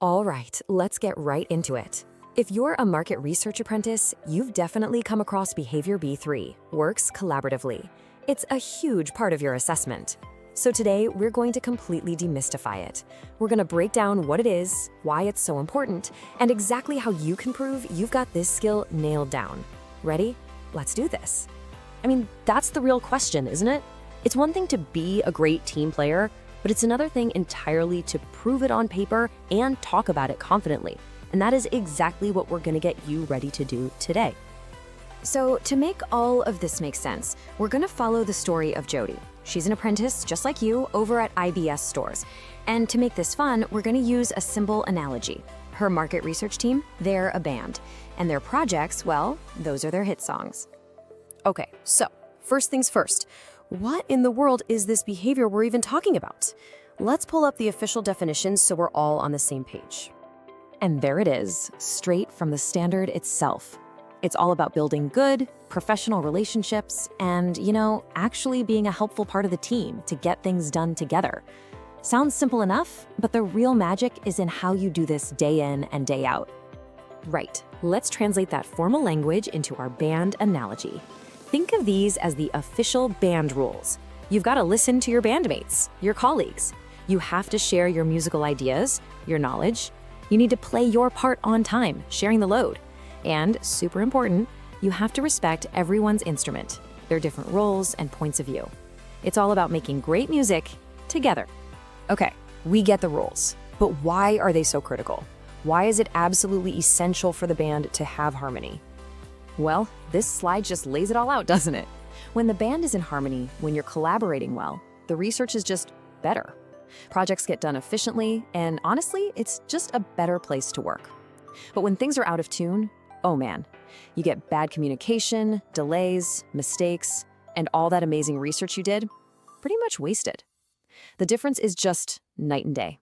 All right, let's get right into it. If you're a market research apprentice, you've definitely come across Behavior B3, works collaboratively. It's a huge part of your assessment. So today, we're going to completely demystify it. We're going to break down what it is, why it's so important, and exactly how you can prove you've got this skill nailed down. Ready? Let's do this. I mean, that's the real question, isn't it? It's one thing to be a great team player, but it's another thing entirely to prove it on paper and talk about it confidently. And that is exactly what we're going to get you ready to do today. So to make all of this make sense, we're going to follow the story of Jody. She's an apprentice, just like you, over at IBS stores. And to make this fun, we're going to use a simple analogy. Her market research team, they're a band. And their projects, well, those are their hit songs. Okay, so first things first. What in the world is this behavior we're even talking about? Let's pull up the official definitions so we're all on the same page. And there it is, straight from the standard itself. It's all about building good, professional relationships and, actually being a helpful part of the team to get things done together. Sounds simple enough, but the real magic is in how you do this day in and day out. Right, let's translate that formal language into our band analogy. Think of these as the official band rules. You've got to listen to your bandmates, your colleagues. You have to share your musical ideas, your knowledge. You need to play your part on time, sharing the load. And, super important, you have to respect everyone's instrument, their different roles and points of view. It's all about making great music together. Okay, we get the rules, but why are they so critical? Why is it absolutely essential for the band to have harmony? Well, this slide just lays it all out, doesn't it? When the band is in harmony, when you're collaborating well, the research is just better. Projects get done efficiently, and honestly, it's just a better place to work. But when things are out of tune, oh man, you get bad communication, delays, mistakes, and all that amazing research you did, pretty much wasted. The difference is just night and day.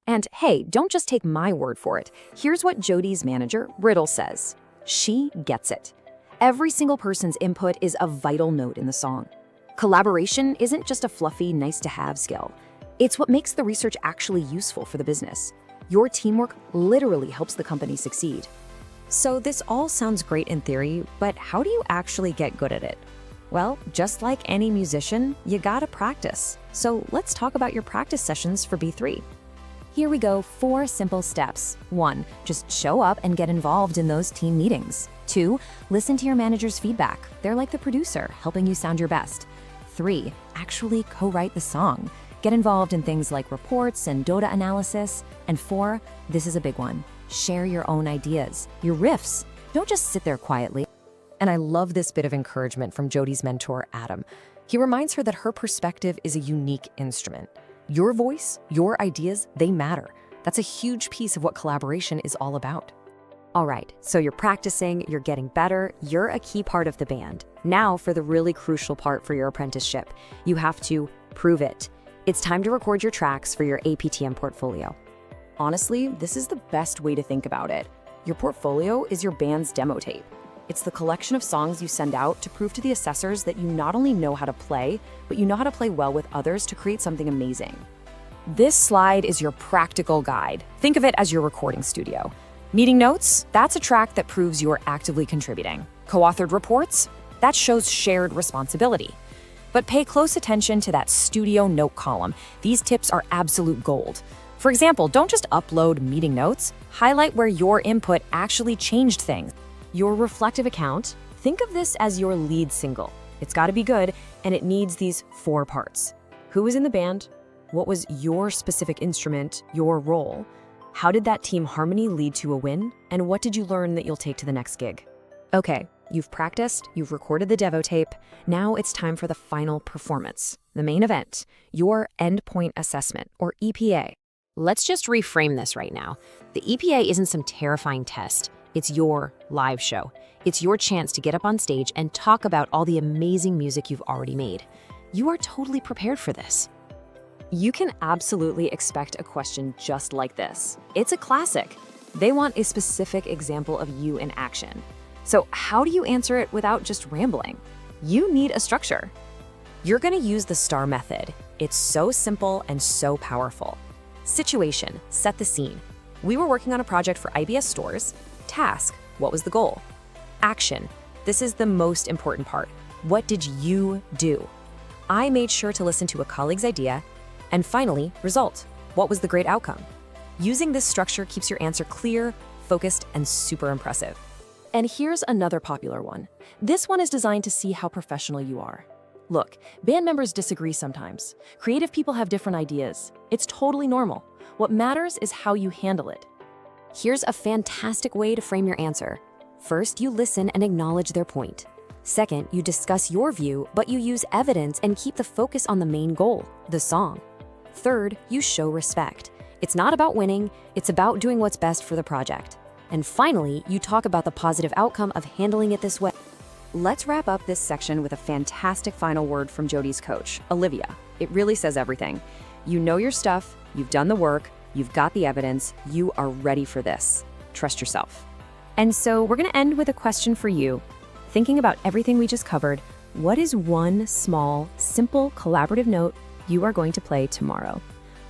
And hey, don't just take my word for it. Here's what Jody's manager, Riddle, says. She gets it. Every single person's input is a vital note in the song. Collaboration isn't just a fluffy, nice-to-have skill. It's what makes the research actually useful for the business. Your teamwork literally helps the company succeed. So this all sounds great in theory, but how do you actually get good at it? Well, just like any musician, you gotta practice. So let's talk about your practice sessions for B3. Here we go, 4 simple steps. 1, just show up and get involved in those team meetings. 2, listen to your manager's feedback. They're like the producer, helping you sound your best. 3, actually co-write the song. Get involved in things like reports and data analysis. And 4, this is a big one. Share your own ideas, your riffs. Don't just sit there quietly. And I love this bit of encouragement from Jody's mentor, Adam. He reminds her that her perspective is a unique instrument. Your voice, your ideas, they matter. That's a huge piece of what collaboration is all about. All right, so you're practicing, you're getting better, you're a key part of the band. Now for the really crucial part for your apprenticeship. You have to prove it. It's time to record your tracks for your APTM portfolio. Honestly, this is the best way to think about it. Your portfolio is your band's demo tape. It's the collection of songs you send out to prove to the assessors that you not only know how to play, but you know how to play well with others to create something amazing. This slide is your practical guide. Think of it as your recording studio. Meeting notes, that's a track that proves you're actively contributing. Co-authored reports, that shows shared responsibility. But pay close attention to that studio note column. These tips are absolute gold. For example, don't just upload meeting notes. Highlight where your input actually changed things. Your reflective account, think of this as your lead single. It's got to be good, and it needs these 4 parts. Who was in the band? What was your specific instrument, your role? How did that team harmony lead to a win? And what did you learn that you'll take to the next gig? Okay, you've practiced, you've recorded the devo tape. Now it's time for the final performance, the main event, your endpoint assessment, or EPA. Let's just reframe this right now. The EPA isn't some terrifying test. It's your live show. It's your chance to get up on stage and talk about all the amazing music you've already made. You are totally prepared for this. You can absolutely expect a question just like this. It's a classic. They want a specific example of you in action. So how do you answer it without just rambling? You need a structure. You're going to use the STAR method. It's so simple and so powerful. Situation, set the scene. We were working on a project for IBS stores. Task, what was the goal? Action, this is the most important part. What did you do? I made sure to listen to a colleague's idea. And finally, result, what was the great outcome? Using this structure keeps your answer clear, focused, and super impressive. And here's another popular one. This one is designed to see how professional you are. Look, band members disagree sometimes. Creative people have different ideas. It's totally normal. What matters is how you handle it. Here's a fantastic way to frame your answer. First, you listen and acknowledge their point. Second, you discuss your view, but you use evidence and keep the focus on the main goal, the song. Third, you show respect. It's not about winning, it's about doing what's best for the project. And finally, you talk about the positive outcome of handling it this way. Let's wrap up this section with a fantastic final word from Jody's coach, Olivia. It really says everything. You know your stuff, you've done the work, you've got the evidence, you are ready for this. Trust yourself. And so we're going to end with a question for you. Thinking about everything we just covered, what is one small, simple, collaborative note you are going to play tomorrow?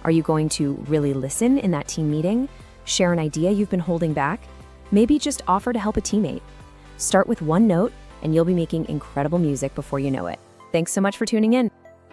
Are you going to really listen in that team meeting? Share an idea you've been holding back? Maybe just offer to help a teammate. Start with one note, and you'll be making incredible music before you know it. Thanks so much for tuning in.